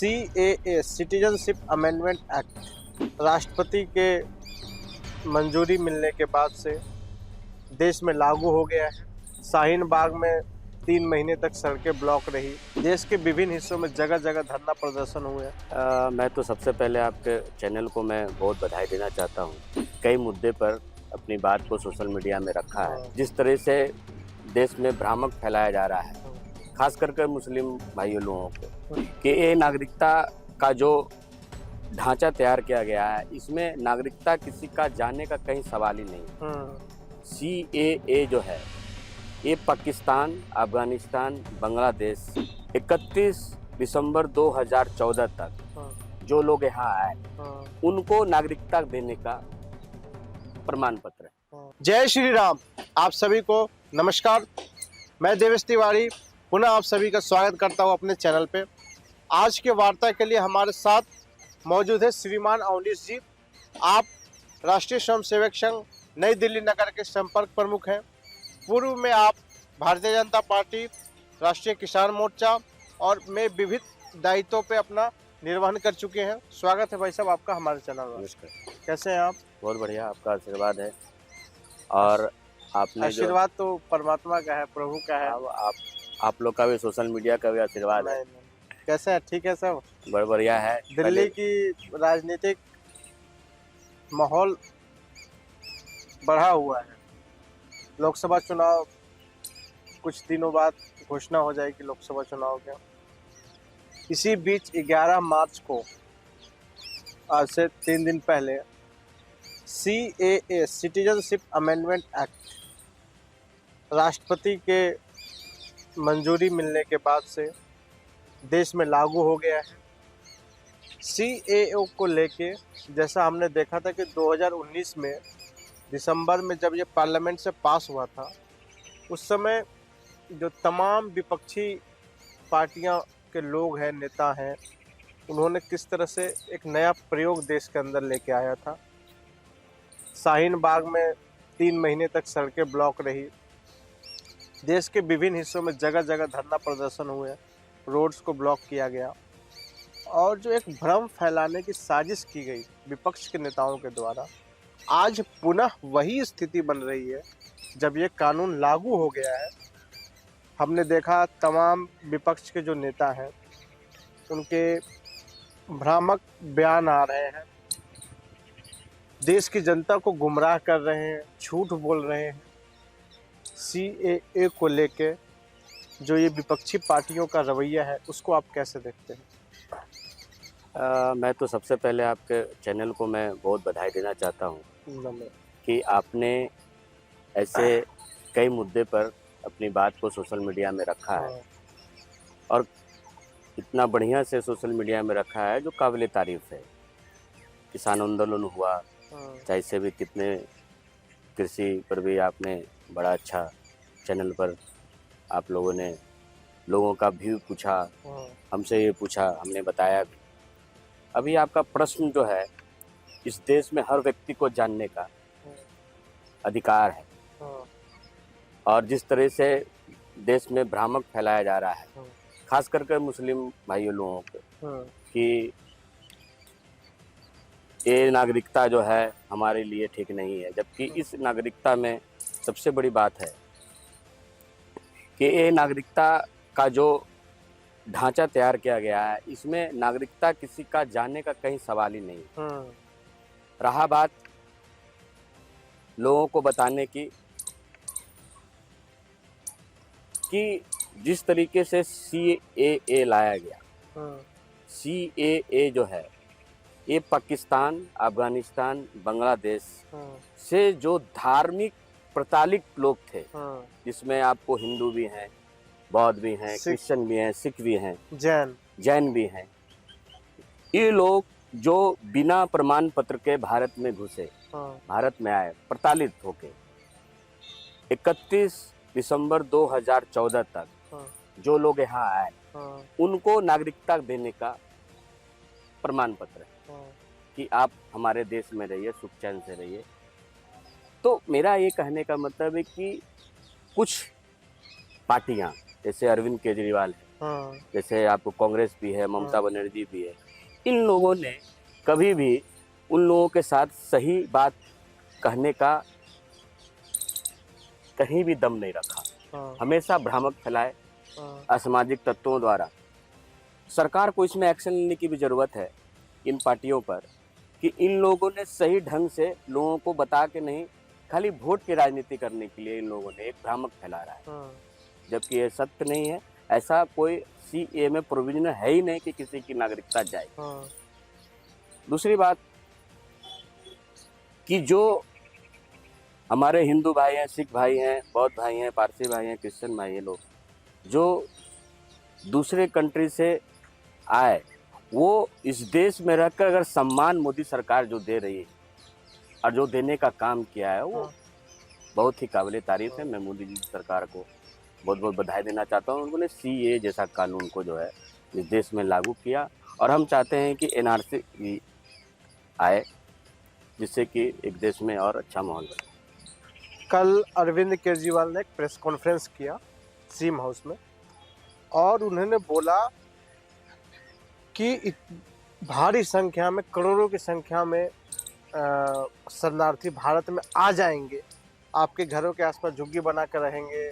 CAA citizenship amendment act राष्ट्रपति के मंजूरी मिलने के बाद से देश में लागू हो गया है। शाहीन बाग में 3 महीने तक सड़कें ब्लॉक रही। देश के विभिन्न हिस्सों में जगह जगह धरना प्रदर्शन हुए। मैं तो सबसे पहले आपके चैनल को मैं बहुत बधाई देना चाहता हूँ। कई मुद्दे पर अपनी बात को सोशल मीडिया में रखा है। जिस तरह से देश में भ्रामक फैलाया जा रहा है, खास करके मुस्लिम भाइयों लोगों को, कि ये नागरिकता का जो ढांचा तैयार किया गया है, इसमें नागरिकता किसी का जानने का कहीं सवाल ही नहीं। CAA जो है, ये पाकिस्तान, अफगानिस्तान, बांग्लादेश 31 दिसंबर 2014 तक जो लोग यहाँ आए, उनको नागरिकता देने का प्रमाण पत्र है। जय श्री राम। आप सभी को नमस्कार। मैं देवेश तिवारी पुनः आप सभी का स्वागत करता हूँ अपने चैनल पे। आज के वार्ता के लिए हमारे साथ मौजूद है श्रीमान अवनीश जी। आप राष्ट्रीय स्वयं सेवक संघ नई दिल्ली नगर के संपर्क प्रमुख हैं। पूर्व में आप भारतीय जनता पार्टी, राष्ट्रीय किसान मोर्चा और में विविध दायित्वों पे अपना निर्वहन कर चुके हैं। स्वागत है भाई साहब आपका हमारे चैनल में। नमस्कार। कैसे हैं आप? बहुत बढ़िया, आपका आशीर्वाद है। और आपने आशीर्वाद तो परमात्मा का है, प्रभु का है। आप लोग का भी, सोशल मीडिया का भी आशीर्वाद है। कैसे है? ठीक है सब? बढ़िया है। दिल्ली की राजनीतिक माहौल बढ़ा हुआ है। लोकसभा चुनाव कुछ दिनों बाद घोषणा हो जाएगी लोकसभा चुनाव के। इसी बीच 11 मार्च को, आज से 3 दिन पहले, CAA सिटीजनशिप अमेंडमेंट एक्ट राष्ट्रपति के मंजूरी मिलने के बाद से देश में लागू हो गया है। CAA को लेके जैसा हमने देखा था कि 2019 में दिसंबर में जब ये पार्लियामेंट से पास हुआ था, उस समय जो तमाम विपक्षी पार्टियां के लोग हैं, नेता हैं, उन्होंने किस तरह से एक नया प्रयोग देश के अंदर लेके आया था। शाहीन बाग में 3 महीने तक सड़कें ब्लॉक रही। देश के विभिन्न हिस्सों में जगह जगह धरना प्रदर्शन हुए, रोड्स को ब्लॉक किया गया और जो एक भ्रम फैलाने की साजिश की गई विपक्ष के नेताओं के द्वारा, आज पुनः वही स्थिति बन रही है। जब ये कानून लागू हो गया है, हमने देखा तमाम विपक्ष के जो नेता हैं, उनके भ्रामक बयान आ रहे हैं, देश की जनता को गुमराह कर रहे हैं, झूठ बोल रहे हैं। CAA को लेके जो ये विपक्षी पार्टियों का रवैया है, उसको आप कैसे देखते हैं? मैं तो सबसे पहले आपके चैनल को मैं बहुत बधाई देना चाहता हूँ कि आपने ऐसे कई मुद्दे पर अपनी बात को सोशल मीडिया में रखा है, और इतना बढ़िया से सोशल मीडिया में रखा है जो काबिल तारीफ़ है। किसान आंदोलन हुआ, चाहे से भी कितने कृषि पर भी आपने बड़ा अच्छा चैनल पर आप लोगों ने लोगों का व्यू पूछा, हमसे ये पूछा, हमने बताया। अभी आपका प्रश्न जो है, इस देश में हर व्यक्ति को जानने का अधिकार है, और जिस तरह से देश में भ्रामक फैलाया जा रहा है, खास करके मुस्लिम भाइयों लोगों को, कि ये नागरिकता जो है हमारे लिए ठीक नहीं है। जबकि इस नागरिकता में सबसे बड़ी बात है कि ये नागरिकता का जो ढांचा तैयार किया गया है, इसमें नागरिकता किसी का जानने का कहीं सवाल ही नहीं। रहा बात लोगों को बताने की कि जिस तरीके से CAA लाया गया, CAA जो है, ये पाकिस्तान, अफगानिस्तान, बांग्लादेश से जो धार्मिक प्रताड़ित लोग थे, जिसमें आपको हिंदू भी हैं, बौद्ध भी हैं, क्रिश्चियन भी हैं, सिख भी हैं, जैन भी हैं, ये लोग जो बिना प्रमाण पत्र के भारत में घुसे, भारत में आए प्रताड़ित होके, 31 दिसंबर 2014 तक जो लोग यहाँ आए, उनको नागरिकता देने का प्रमाण पत्र है कि आप हमारे देश में रहिए, सुख चैन से रहिए। तो मेरा ये कहने का मतलब है कि कुछ पार्टियां, जैसे अरविंद केजरीवाल है, हाँ, जैसे आपको कांग्रेस भी है, ममता बनर्जी भी है, इन लोगों ने कभी भी उन लोगों के साथ सही बात कहने का कहीं भी दम नहीं रखा। हाँ, हमेशा भ्रामक फैलाए हाँ, असामाजिक तत्वों द्वारा। सरकार को इसमें एक्शन लेने की भी ज़रूरत है इन पार्टियों पर, कि इन लोगों ने सही ढंग से लोगों को बता के नहीं, खाली वोट की राजनीति करने के लिए इन लोगों ने एक भ्रामक फैला रहा है, हाँ, जबकि ये सत्य नहीं है। ऐसा कोई सीए में प्रोविजन है ही नहीं कि किसी की नागरिकता जाए। हाँ, दूसरी बात कि जो हमारे हिंदू भाई हैं, सिख भाई हैं, बौद्ध भाई हैं, पारसी भाई हैं, क्रिश्चियन भाई हैं, लोग जो दूसरे कंट्री से आए, वो इस देश में रहकर अगर सम्मान मोदी सरकार जो दे रही है और जो देने का काम किया है, वो हाँ, बहुत ही काबिल तारीफ है। मैं मोदी जी की सरकार को बहुत बहुत बधाई देना चाहता हूँ। उन्होंने सीए जैसा कानून को जो है इस देश में लागू किया, और हम चाहते हैं कि एनआरसी आए, जिससे कि एक देश में और अच्छा माहौल बने। कल अरविंद केजरीवाल ने एक प्रेस कॉन्फ्रेंस किया सीएम हाउस में, और उन्होंने बोला कि भारी संख्या में, करोड़ों की संख्या में शरणार्थी भारत में आ जाएंगे, आपके घरों के आसपास झुग्गी बनाकर रहेंगे,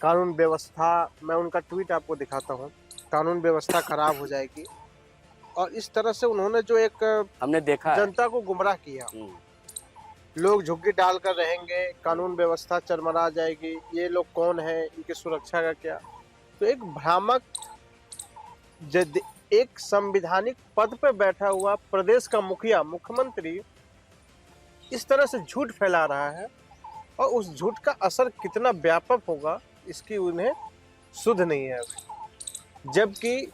कानून व्यवस्था, मैं उनका ट्वीट आपको दिखाता हूँ, कानून व्यवस्था खराब हो जाएगी। और इस तरह से उन्होंने जो एक हमने देखा है। जनता को गुमराह किया, लोग झुग्गी डालकर रहेंगे, कानून व्यवस्था चरमरा जाएगी, ये लोग कौन है, इनकी सुरक्षा का क्या। तो एक भ्रामक, एक संवैधानिक पद पे बैठा हुआ प्रदेश का मुखिया, मुख्यमंत्री इस तरह से झूठ फैला रहा है, और उस झूठ का असर कितना व्यापक होगा इसकी उन्हें सुध नहीं है अभी। जबकि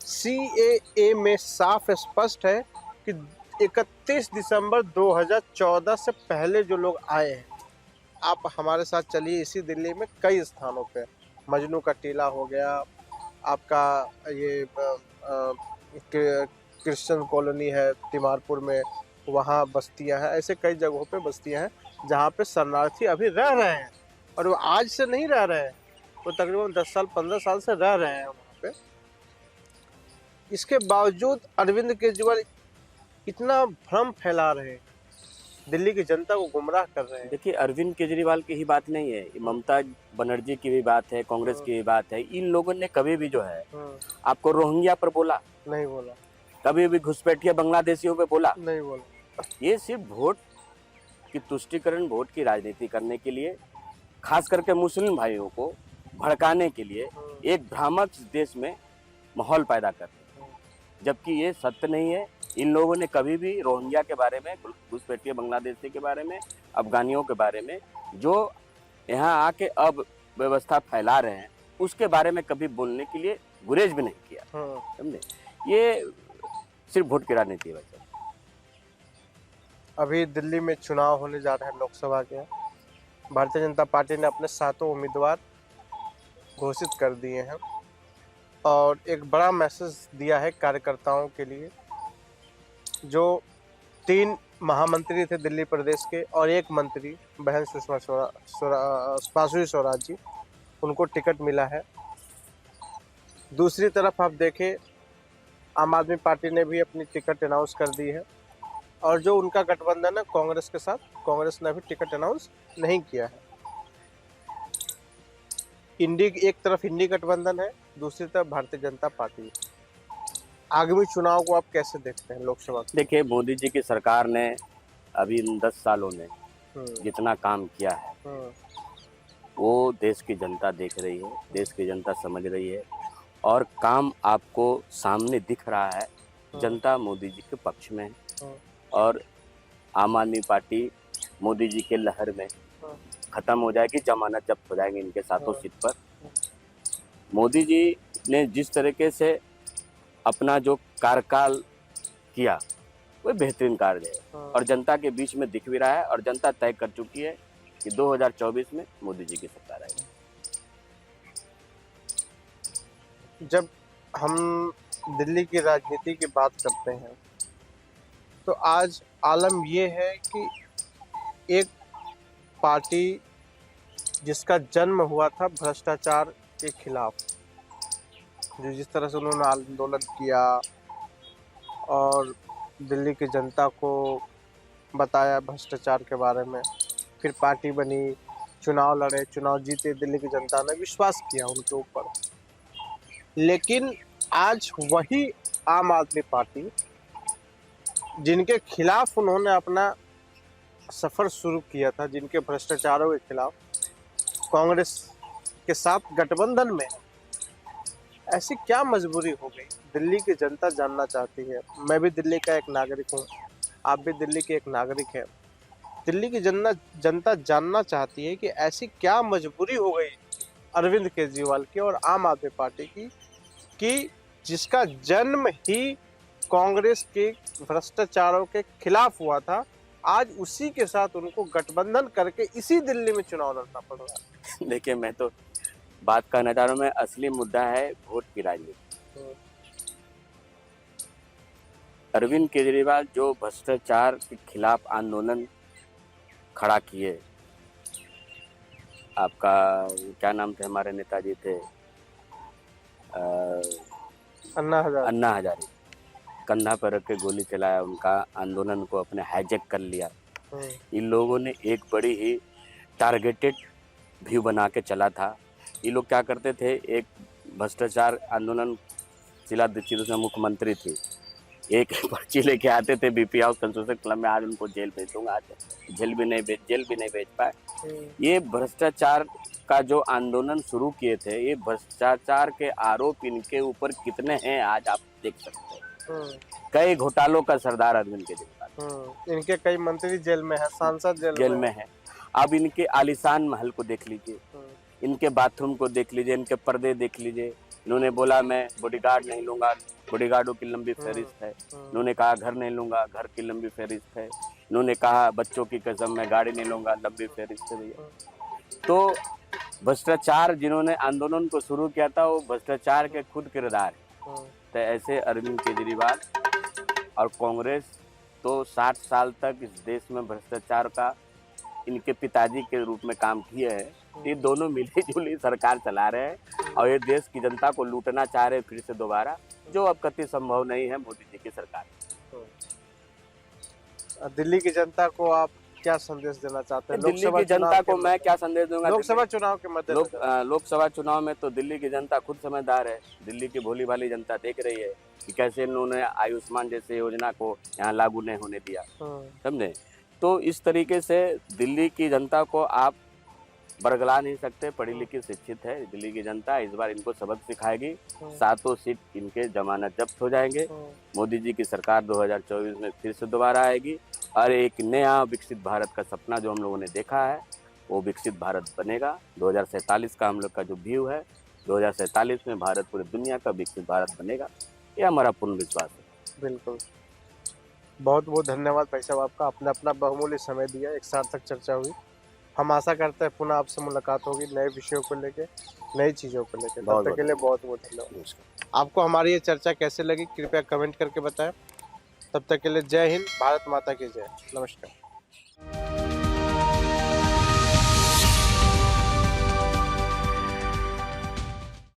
सीएए में साफ स्पष्ट है कि 31 दिसंबर 2014 से पहले जो लोग आए हैं, आप हमारे साथ चलिए, इसी दिल्ली में कई स्थानों पे, मजनू का टीला हो गया, आपका ये क्रिश्चियन कॉलोनी है तिमारपुर में, वहाँ बस्तियां हैं, ऐसे कई जगहों पे बस्तियां हैं जहाँ पे शरणार्थी अभी रह रहे हैं, और वो आज से नहीं रह रहे हैं, वो तकरीबन 10 साल 15 साल से रह रहे हैं वहाँ पे। इसके बावजूद अरविंद केजरीवाल इतना भ्रम फैला रहे हैं, दिल्ली की जनता को गुमराह कर रहे हैं। देखिए, अरविंद केजरीवाल की ही बात नहीं है, ये ममता बनर्जी की भी बात है, कांग्रेस की भी बात है। इन लोगों ने कभी भी जो है आपको रोहिंग्या पर बोला नहीं बोला, कभी भी घुसपैठिया बांग्लादेशियों पे बोला नहीं बोला। ये सिर्फ वोट की तुष्टीकरण, वोट की राजनीति करने के लिए, खास करके मुस्लिम भाइयों को भड़काने के लिए एक भ्रामक देश में माहौल पैदा करते हैं, जबकि ये सत्य नहीं है। इन लोगों ने कभी भी रोहिंग्या के बारे में, घुसपैठिया बांग्लादेशी के बारे में, अफगानियों के बारे में, जो यहाँ आके अब व्यवस्था फैला रहे हैं, उसके बारे में कभी बोलने के लिए गुरेज भी नहीं किया। समझे? ये सिर्फ वोट की राजनीति है। वैसे अभी दिल्ली में चुनाव होने जा रहे हैं लोकसभा के, भारतीय जनता पार्टी ने अपने 7 उम्मीदवार घोषित कर दिए हैं, और एक बड़ा मैसेज दिया है कार्यकर्ताओं के लिए। जो 3 महामंत्री थे दिल्ली प्रदेश के, और 1 मंत्री बहन सुषमा बासुरी स्वराज जी, उनको टिकट मिला है। दूसरी तरफ आप देखें, आम आदमी पार्टी ने भी अपनी टिकट अनाउंस कर दी है, और जो उनका गठबंधन है कांग्रेस के साथ, कांग्रेस ने अभी टिकट अनाउंस नहीं किया है। इंडी, एक तरफ इंडी गठबंधन है, दूसरी तरफ भारतीय जनता पार्टी। आगामी चुनाव को आप कैसे देखते हैं लोकसभा? देखिए, मोदी जी की सरकार ने अभी इन 10 सालों में जितना काम किया है वो देश की जनता देख रही है, देश की जनता समझ रही है, और काम आपको सामने दिख रहा है। जनता मोदी जी के पक्ष में है, और आम आदमी पार्टी मोदी जी के लहर में खत्म हो जाएगी, जमानत जब्त हो जाएंगे इनके 7 सीट पर। मोदी जी ने जिस तरीके से अपना जो कार्यकाल किया वो बेहतरीन कार्य है, और जनता के बीच में दिख भी रहा है, और जनता तय कर चुकी है कि 2024 में मोदी जी की सरकार आएगी। जब हम दिल्ली की राजनीति की बात करते हैं, तो आज आलम ये है कि एक पार्टी जिसका जन्म हुआ था भ्रष्टाचार के खिलाफ, जो जिस तरह से उन्होंने आंदोलन किया और दिल्ली की जनता को बताया भ्रष्टाचार के बारे में, फिर पार्टी बनी, चुनाव लड़े, चुनाव जीते, दिल्ली की जनता ने विश्वास किया उनके ऊपर। लेकिन आज वही आम आदमी पार्टी, जिनके खिलाफ उन्होंने अपना सफर शुरू किया था, जिनके भ्रष्टाचारों के खिलाफ, कांग्रेस के साथ गठबंधन में, ऐसी क्या मजबूरी हो गई? दिल्ली की जनता जानना चाहती है। मैं भी दिल्ली का एक नागरिक हूँ, आप भी दिल्ली के एक नागरिक हैं। दिल्ली की जनता जानना चाहती है कि ऐसी क्या मजबूरी हो गई अरविंद केजरीवाल की और आम आदमी पार्टी की, कि जिसका जन्म ही कांग्रेस के भ्रष्टाचारों के खिलाफ हुआ था, आज उसी के साथ उनको गठबंधन करके इसी दिल्ली में चुनाव लड़ना पड़ रहा है। देखिए, मैं तो बात करना चाह रहा हूँ, मैं असली मुद्दा है वोट की राजनीति। अरविंद केजरीवाल जो भ्रष्टाचार के खिलाफ आंदोलन खड़ा किए, आपका क्या नाम थे, हमारे नेताजी थे अन्ना हजारे, कंधा पर रख के गोली चलाया, उनका आंदोलन को अपने हाईजैक कर लिया। इन लोगों ने एक बड़ी ही टारगेटेड व्यू बना के चला था। ये लोग क्या करते थे, एक भ्रष्टाचार आंदोलन, शीला दीक्षित उसमें मुख्यमंत्री थी, एक पर्ची लेके आते थे बीपी हाउस कंस्ट्रक्शन क्लब में, आज उनको जेल भेज दूंगा, आज जेल भी नहीं भेज पाए। ये भ्रष्टाचार का जो आंदोलन शुरू किए थे, ये भ्रष्टाचार के आरोप इनके ऊपर कितने हैं आज आप देख सकते हैं। कई घोटालों का सरदार अरविंद केजरीवाल, इनके कई मंत्री जेल में है, सांसद जेल में है। अब इनके आलीशान महल को देख लीजिए, इनके बाथरूम को देख लीजिए, इनके पर्दे देख लीजिए। इन्होंने बोला मैं बॉडीगार्ड नहीं लूंगा, बॉडीगार्डों की लंबी फहरिस्त है। इन्होंने कहा घर नहीं लूंगा, घर की लंबी फहरिस्त है। इन्होंने कहा बच्चों की कसम मैं गाड़ी नहीं लूंगा, लंबी फहरिस्त है भैया। तो भ्रष्टाचार जिन्होंने आंदोलन को शुरू किया था, वो भ्रष्टाचार के खुद किरदार है। तो ऐसे अरविंद केजरीवाल और कांग्रेस तो 60 साल तक इस देश में भ्रष्टाचार का इनके पिताजी के रूप में काम किए हैं। ये दोनों मिली जुली सरकार चला रहे हैं और ये देश की जनता को लूटना चाह रहे हैं फिर से दोबारा, जो अब कतई संभव नहीं है मोदी जी की सरकार। दिल्ली की जनता को आप क्या संदेश देना चाहते हैं? दिल्ली की जनता को मैं क्या संदेश दूंगा? लोकसभा चुनाव के मद्देनजर, लोकसभा चुनाव में तो दिल्ली की जनता खुद समझदार है। दिल्ली की भोली भाली जनता देख रही है कि कैसे इन्होंने आयुष्मान जैसे योजना को यहाँ लागू नहीं होने दिया, समझे। तो इस तरीके से दिल्ली की जनता को आप बरगला नहीं सकते। पढ़ी लिखी शिक्षित है दिल्ली की जनता, इस बार इनको सबक सिखाएगी। 7 सीट इनके जमानत जब्त हो जाएंगे। मोदी जी की सरकार 2024 में फिर से दोबारा आएगी और एक नया विकसित भारत का सपना जो हम लोगों ने देखा है, वो विकसित भारत बनेगा। 2047 का हम लोग का जो व्यू है, 2047 में भारत पूरी दुनिया का विकसित भारत बनेगा, ये हमारा पूर्ण विश्वास है। बिल्कुल, बहुत बहुत धन्यवाद भाई साहब आपका, आपने अपना बहुमूल्य समय दिया, एक सार्थक चर्चा हुई। हम आशा करते हैं पुनः आपसे मुलाकात होगी नए विषयों को लेके, नई चीज़ों को लेके। तब तक के लिए बहुत बहुत धन्यवाद। आपको हमारी ये चर्चा कैसे लगी कृपया कमेंट करके बताएं। तब तक के लिए जय हिंद, भारत माता की जय, नमस्कार।